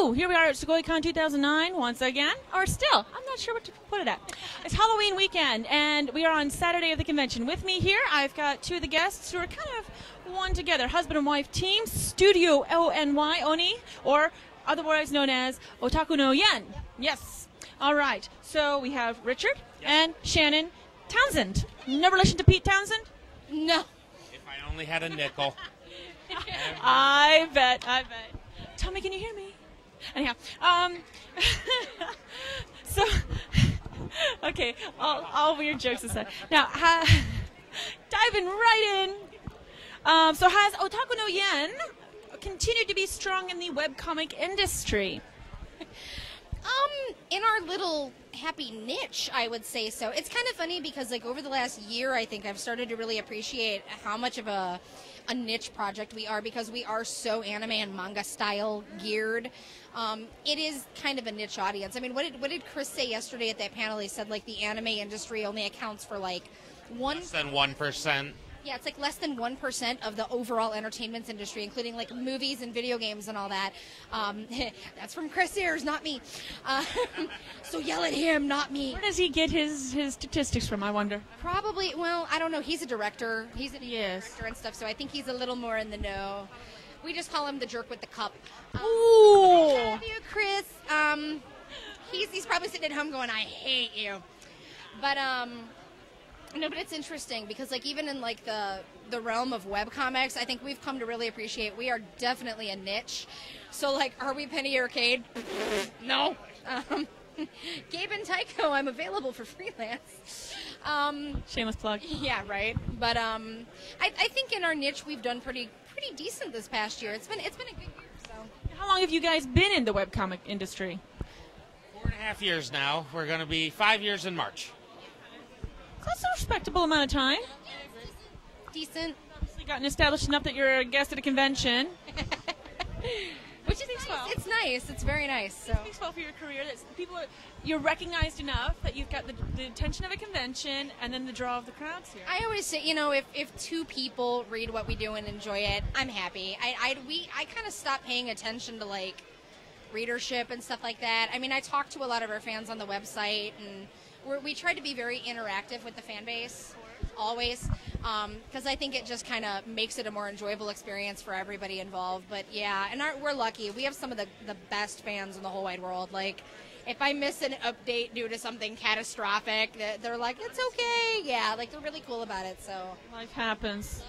Woo! Here we are at Sugoicon 2009 once again, or still. I'm not sure what to put it at. It's Halloween weekend, and we are on Saturday of the convention. With me here, I've got two of the guests who are kind of one together, husband and wife team, Studio O.N.Y, O.N.Y, or otherwise known as Otaku no Yen. Yes. All right. So we have Richard and Shannon Townsend. No relation to Pete Townsend? No. If I only had a nickel. I bet. Tell me, can you hear me? Anyhow, so, okay, all weird jokes aside. Now, diving right in. So has Otaku no Yen continued to be strong in the webcomic industry? In our little happy niche, I would say so. It's kind of funny because, like, over the last year, I think I've started to really appreciate how much of a niche project we are, because we are so anime and manga style geared. It is kind of a niche audience. I mean, what did Chris say yesterday at that panel? He said, like, the anime industry only accounts for, like, Less than 1%. Yeah, it's like less than 1% of the overall entertainment industry, including like movies and video games and all that. That's from Chris Ayers, not me. So yell at him, not me. Where does he get his statistics from, I wonder? Probably, well, I don't know. He's a director. He's a Yes. director and stuff, so I think he's a little more in the know. We just call him the jerk with the cup. Ooh. I love you, Chris. He's probably sitting at home going, I hate you. But, no, but it's interesting because, like, even in, like, the realm of webcomics, I think we've come to really appreciate we are definitely a niche. So, like, are we Penny Arcade? No. Gabe and Tycho, I'm available for freelance. Shameless plug. Yeah, right. But I think in our niche we've done pretty decent this past year. It's been a good year. So. How long have you guys been in the webcomic industry? 4.5 years now. We're going to be 5 years in March. That's a respectable amount of time. Decent. Obviously gotten established enough that you're a guest at a convention. Which is nice. It's nice. It's very nice. So. It speaks well for your career. That you're recognized enough that you've got the attention of a convention and then the draw of the crowds here. I always say, you know, if two people read what we do and enjoy it, I'm happy. I kind of stopped paying attention to, like, readership and stuff like that. I mean, I talk to a lot of our fans on the website, and we try to be very interactive with the fan base, always, because I think it just kind of makes it a more enjoyable experience for everybody involved. But yeah, and we're lucky. We have some of the best fans in the whole wide world. Like, if I miss an update due to something catastrophic, they're like, it's okay. Yeah, like, they're really cool about it. So life happens.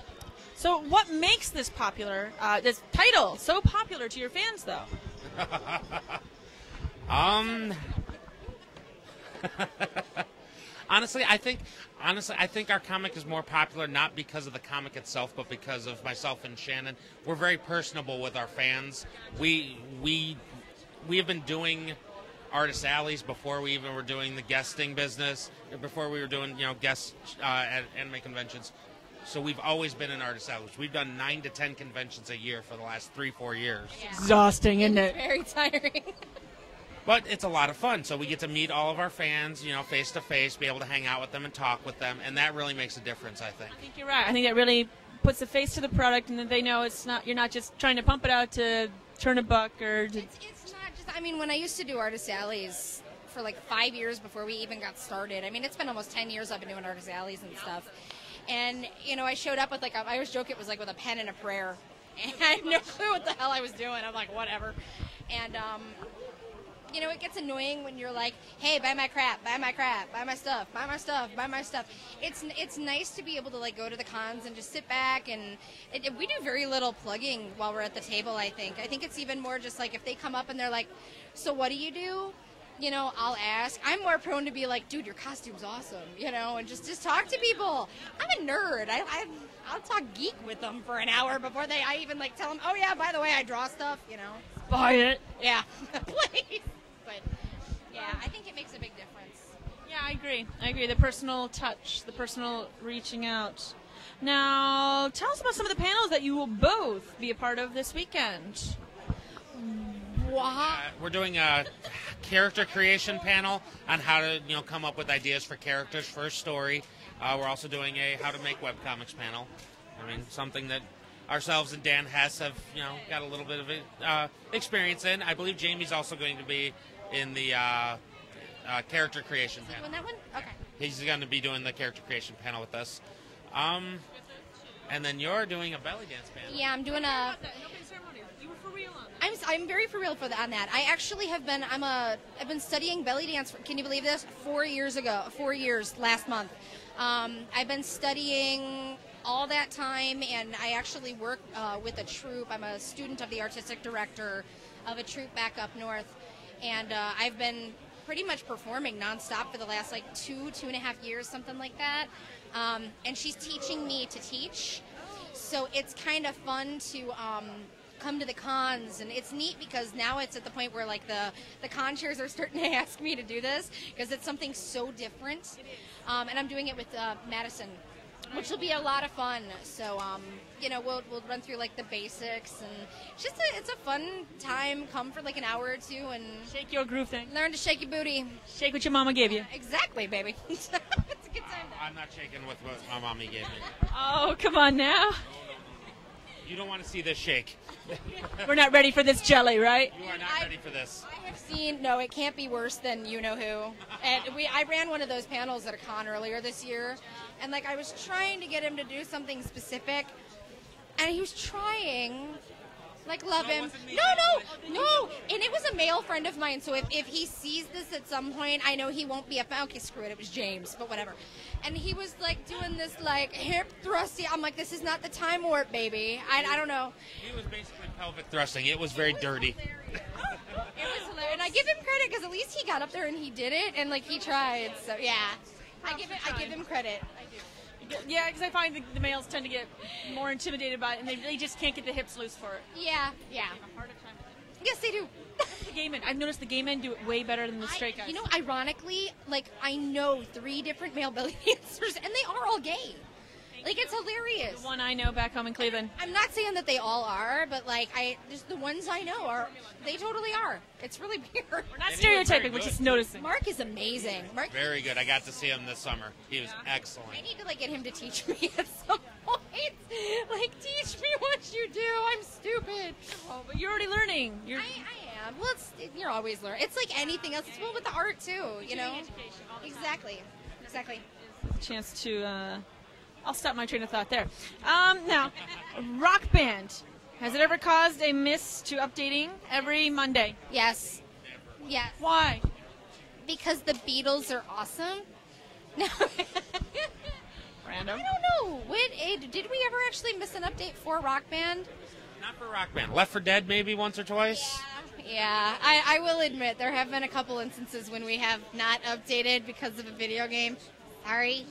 So what makes this popular, this title so popular to your fans, though? Honestly, I think our comic is more popular not because of the comic itself, but because of myself and Shannon. We're very personable with our fans. We have been doing artist alleys before we even were doing the guesting business, before we were doing, you know, guests at anime conventions. So we've always been in artist alleys. We've done 9 to 10 conventions a year for the last 3-4 years. yeah. Exhausting, isn't it? Very tiring. But it's a lot of fun. So we get to meet all of our fans, you know, face to face, be able to hang out with them and talk with them, and that really makes a difference, I think. I think you're right. I think that really puts a face to the product, and that they know you're not just trying to pump it out to turn a buck or to. It's not just. I mean, when I used to do artist alleys for like 5 years before we even got started. I mean, it's been almost 10 years I've been doing artist alleys and stuff. And, you know, I showed up with, like, I always joke it was like with a pen and a prayer. And I had no clue what the hell I was doing. I'm like, whatever. And, you know, it gets annoying when you're like, hey, buy my crap, buy my crap, buy my stuff, buy my stuff, buy my stuff. It's nice to be able to, like, go to the cons and just sit back. And we do very little plugging while we're at the table, I think. I think it's even more just, like, if they come up and they're like, so what do you do? You know, I'll ask. I'm more prone to be like, dude, your costume's awesome, you know, and just talk to people. I'm a nerd. I'll talk geek with them for an hour before I even, like, tell them, oh, yeah, by the way, I draw stuff, you know. Buy it. Yeah, please. But, yeah, I think it makes a big difference. Yeah, I agree. The personal touch, the personal reaching out. Now, tell us about some of the panels that you will both be a part of this weekend. Wow. We're doing a character creation panel on how to, you know, come up with ideas for characters for a story. We're also doing a how to make webcomics panel. I mean, something that ourselves and Dan Hess have, got a little bit of experience in. I believe Jamie's also going to be in the character creation panel. Doing that one? Okay. He's going to be doing the character creation panel with us. And then you're doing a belly dance panel. Yeah, I'm doing a... You were for real on that. I'm very for real on that. I actually have been I've been studying belly dance can you believe this? 4 years last month. I've been studying all that time, and I actually work with a troupe. I'm a student of the artistic director of a troupe back up north, and I've been pretty much performing nonstop for the last like 2.5 years, something like that. And she's teaching me to teach, so it's kind of fun to come to the cons, and it's neat because now it's at the point where like the con chairs are starting to ask me to do this because it's something so different. And I'm doing it with Madison, which will be a lot of fun. So we'll run through like the basics, and it's a fun time. Come for like an hour or two and Shake your groove thing. learn to shake your booty. Shake what your mama gave you. Exactly, baby. It's a good time. I'm not shaking with what my mommy gave me. Oh, come on now. You don't want to see this shake. We're not ready for this jelly, right? You are not ready for this. I have seen, no, it can't be worse than you know who. And I ran one of those panels at a con earlier this year, and like I was trying to get him to do something specific, and he was trying. Like, love No, it him. wasn't me. No. And it was a male friend of mine, so if he sees this at some point, I know he won't be a fan. Okay, screw it, it was James, but whatever. And he was, like, doing this, like, hip thrusty. I'm like, this is not the time warp, baby. I don't know. He was basically pelvic thrusting. It was very dirty. It was hilarious. And I give him credit, because at least he got up there and he did it, and, like, he tried. So, yeah. I give him credit. I do. Yeah, because I find the males tend to get more intimidated by it, and they just can't get the hips loose for it. Yeah. Yes, they do. The gay men. I've noticed the gay men do it way better than the straight guys. You know, ironically, like, I know 3 different male belly dancers, and they are all gay. Like, it's hilarious. The one I know back home in Cleveland. I'm not saying that they all are, but, like, just the ones I know they totally are. It's really weird. We're not And he was stereotyping, very we're just good. noticing. Mark is amazing. Mark, Very good. I got to see him this summer. He was excellent. I need to, like, get him to teach me at some point. Like, teach me what you do. I'm stupid. Oh, but you're already learning. You're I am. Well, you're always learning. It's like anything else. It's well with the art, too, you know? education all the time. Exactly. A chance to, I'll stop my train of thought there. Now, Rock Band. Has it ever caused a miss to updating every Monday? Yes. Why? Because the Beatles are awesome. No. Random. I don't know. Did we ever actually miss an update for Rock Band? Not for Rock Band. Left 4 Dead maybe once or twice. Yeah. I will admit there have been a couple instances when we have not updated because of a video game. Sorry.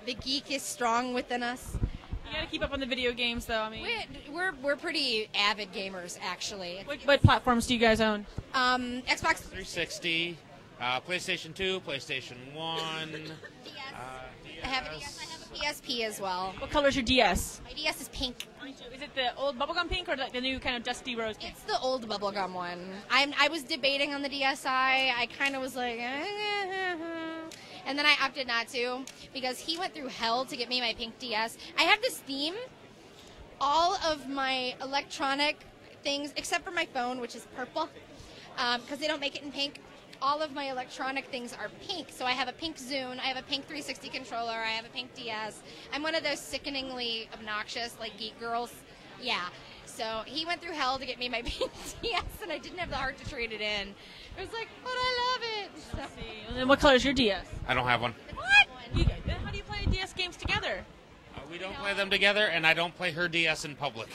The geek is strong within us. You got to keep up on the video games, though. I mean, We're pretty avid gamers, actually. what platforms do you guys own? Xbox 360, PlayStation 2, PlayStation 1. I have a DS. I have a PSP as well. What color's your DS? My DS is pink. Is it the old bubblegum pink or like the new kind of dusty rose pink? It's the old bubblegum one. I was debating on the DSi. I kind of was like, and then I opted not to because he went through hell to get me my pink DS. I have this theme. All of my electronic things, except for my phone, which is purple, because they don't make it in pink. All of my electronic things are pink. So I have a pink Zune, I have a pink 360 controller, I have a pink DS. I'm one of those sickeningly obnoxious, like, geek girls. Yeah. So he went through hell to get me my pink DS, and I didn't have the heart to trade it in. I was like, but I love it. So, And then what color's your DS? I don't have one. what? How do you play DS games together? We don't play them together, and I don't play her DS in public.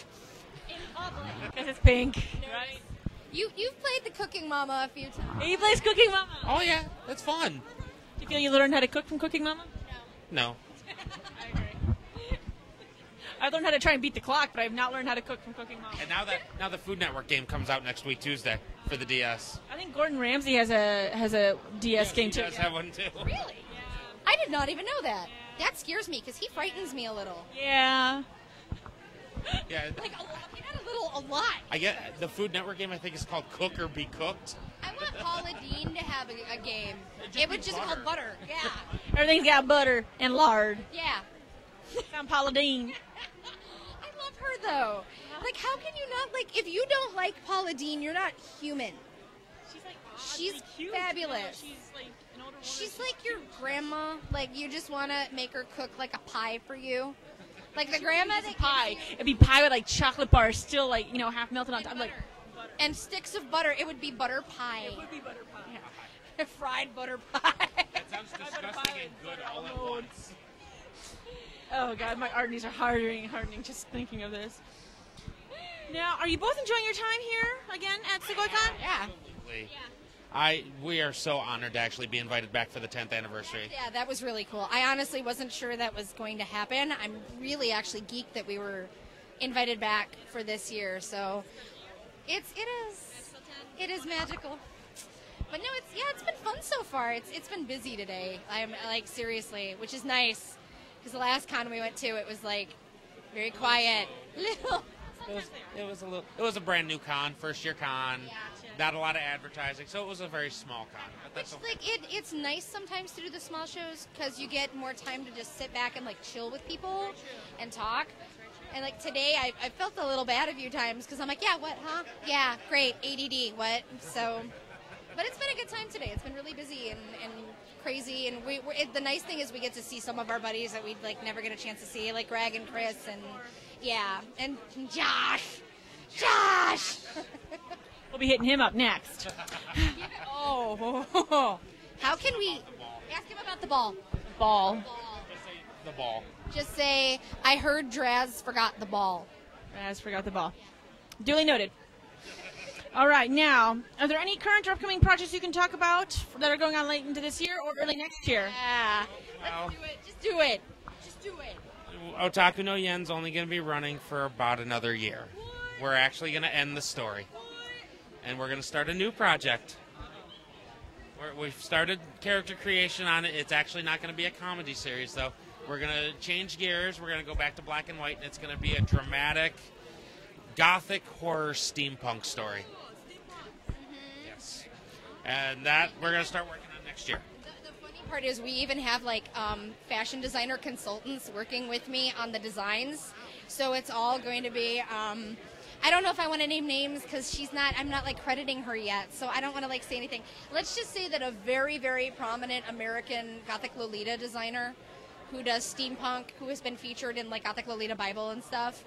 Because it's pink. Right? You've played the Cooking Mama a few times. He plays Cooking Mama. Oh, yeah. That's fun. Do you feel you learned how to cook from Cooking Mama? No. I agree. I learned how to try and beat the clock, but I have not learned how to cook from Cooking Mama. And now the Food Network game comes out next week, Tuesday, for the DS. I think Gordon Ramsay has a DS game He too. does have one, too. Really? I did not even know that. That scares me because he frightens me a little. Yeah. Yeah. Like, not a lot. I get the Food Network game. I think is called Cook or Be Cooked. I want Paula Dean to have a game. It'd It be would just be called Butter. Yeah. Everything's got butter and lard. Yeah. I'm Paula Dean. I love her though. Like, how can you not like? If you don't like Paula Deen, you're not human. She's like She's cute, fabulous. You know? She's like an older woman. She's like your grandma. Like, you just want to make her cook like a pie for you. Like the grandma that pie. It'd be pie with like chocolate bars still like, you know, half melted on top. Like, and sticks of butter. It would be butter pie. it would be butter pie. Yeah. Fried butter pie. That sounds disgusting and good all at once. Oh god, my arteries are hardening just thinking of this. Now, are you both enjoying your time here again at Sugoicon? Yeah. Absolutely. We are so honored to actually be invited back for the 10th anniversary. Yeah, that was really cool. I honestly wasn't sure that was going to happen. I'm really actually geeked that we were invited back for this year. So it is magical. But no, it's been fun so far. It's been busy today. I'm like, seriously, which is nice because the last con we went to, it was like very quiet, little. It was a brand new con, first year con, not a lot of advertising, so it was a very small con. But that's Which, like, it's nice sometimes to do the small shows because you get more time to just sit back and like chill with people and talk. And like today, I felt a little bad a few times because I'm like, yeah, what, huh? Yeah, great, ADD, what? So, but it's been a good time today. It's been really busy and crazy, and the nice thing is we get to see some of our buddies that we'd like never get a chance to see, like Greg and Chris and. Yeah, and Josh. We'll be hitting him up next. Oh. How can we ask him about the ball? Ball. the ball. Just say, I heard Draz forgot the ball. Draz forgot the ball. Duly noted. All right, now, are there any current or upcoming projects you can talk about that are going on late into this year or early next year? Yeah. Well, Let's do it. Just do it. Just do it. Otaku no Yen's only going to be running for about another year. We're actually going to end the story. And we're going to start a new project. We've started character creation on it. It's actually not going to be a comedy series, though. We're going to change gears. We're going to go back to black and white, and it's going to be a dramatic, gothic horror steampunk story. Yes. And that we're going to start working on next year. The funny part is we even have like fashion designer consultants working with me on the designs. So it's all going to be... I don't know if I want to name names because I'm not like crediting her yet, so I don't want to like say anything. Let's just say that a very, very prominent American Gothic Lolita designer who does steampunk, who has been featured in like Gothic Lolita Bible and stuff,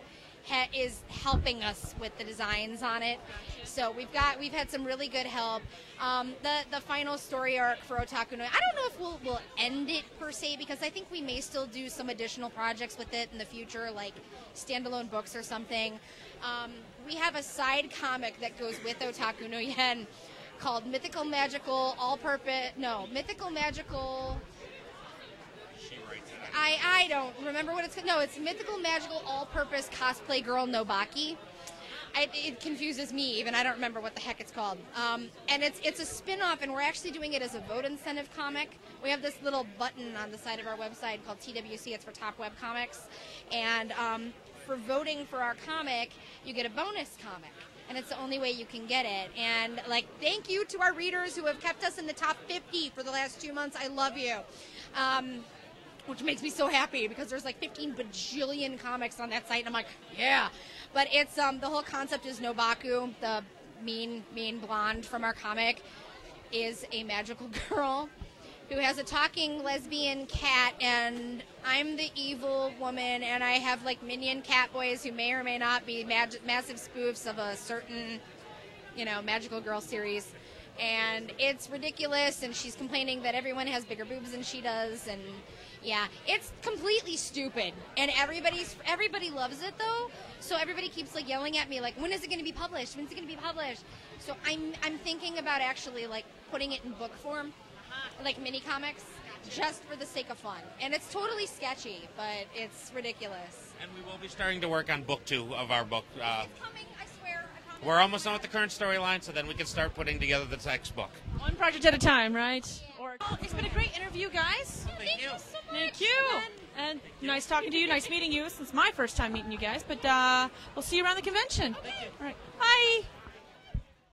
is helping us with the designs on it. So we've had some really good help. The final story arc for Otaku no, I don't know if we'll end it per se, because I think we may still do some additional projects with it in the future, like standalone books or something. We have a side comic that goes with Otaku no Yen called Mythical Magical I don't remember what it's called. No, it's Mythical Magical All-Purpose Cosplay Girl Nobaki. It confuses me even. I don't remember what the heck it's called. And it's a spin-off, and we're actually doing it as a vote incentive comic. We have this little button on the side of our website called TWC. It's for Top Web Comics. And for voting for our comic, you get a bonus comic. And it's the only way you can get it. And, like, thank you to our readers who have kept us in the top 50 for the last 2 months. I love you. Which makes me so happy because there's like 15 bajillion comics on that site, and I'm like, yeah. But it's the whole concept is Nobaku, the mean blonde from our comic, is a magical girl who has a talking lesbian cat, and I'm the evil woman, and I have like minion cat boys who may or may not be massive spoofs of a certain, magical girl series. And it's ridiculous, and she's complaining that everyone has bigger boobs than she does, and yeah, it's completely stupid. And everybody loves it though, so everybody keeps like yelling at me like, when is it going to be published? When's it going to be published? So I'm thinking about actually like putting it in book form, like mini comics, just for the sake of fun. And it's totally sketchy, but it's ridiculous. And we will be starting to work on book 2 of our book. It's coming, I swear. I promise. We're almost done with the current storyline, so then we can start putting together the next book. One project at a time, right? It's been a great interview, guys. Thank you so much. Thank you. And nice talking to you. Nice meeting you. It's my first time meeting you guys, but we'll see you around the convention. All right. Bye.